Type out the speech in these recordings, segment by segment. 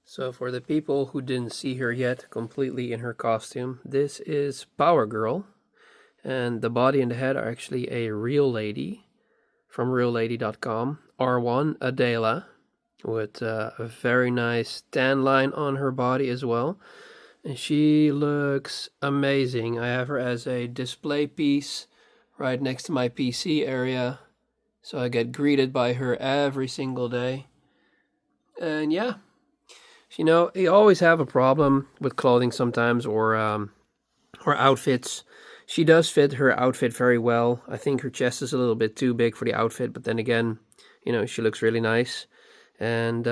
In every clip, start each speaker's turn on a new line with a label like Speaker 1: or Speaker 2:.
Speaker 1: So for the people who didn't see her yet completely in her costume, this is Power Girl, and the body and the head are actually a real lady from reallady.com, R1 Adela, with a very nice tan line on her body as well. And she looks amazing. I have her as a display piece right next to my PC area, so I get greeted by her every single day. And yeah, you know, you always have a problem with clothing sometimes, or outfits. She does fit her outfit very well. I think her chest is a little bit too big for the outfit, but then again, you know, she looks really nice. And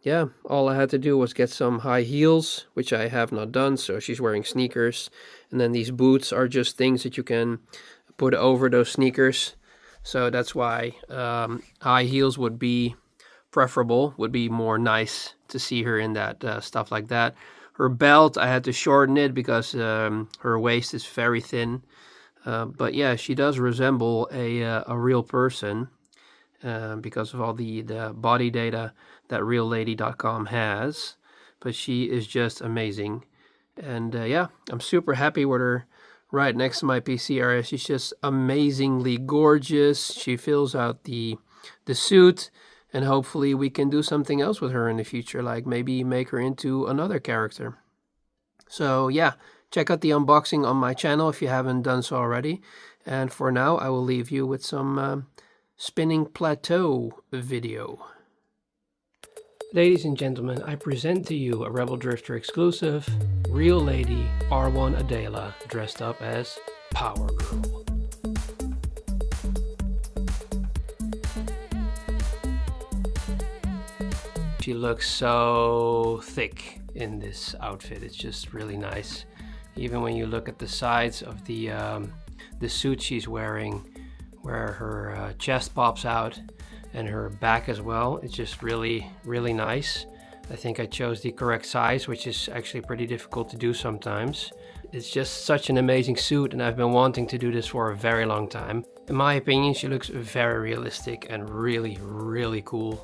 Speaker 1: yeah, all I had to do was get some high heels, which I have not done, so she's wearing sneakers. And then these boots are just things that you can put over those sneakers. So that's why high heels would be preferable, would be more nice to see her in that stuff like that. Her belt, I had to shorten it because her waist is very thin. But yeah, she does resemble a real person because of all the body data that reallady.com has. But she is just amazing. And yeah, I'm super happy with her right next to my PC area. She's just amazingly gorgeous. She fills out the suit. And hopefully we can do something else with her in the future, like maybe make her into another character. So yeah, check out the unboxing on my channel if you haven't done so already. And for now, I will leave you with some spinning plateau video. Ladies and gentlemen, I present to you a Rebel Drifter exclusive, Real Lady R1 Adela dressed up as Power Girl. She looks so thick in this outfit. It's just really nice. Even when you look at the sides of the suit she's wearing, where her chest pops out and her back as well, it's just really, really nice. I think I chose the correct size, which is actually pretty difficult to do sometimes. It's just such an amazing suit, and I've been wanting to do this for a very long time. In my opinion, she looks very realistic and really, really cool.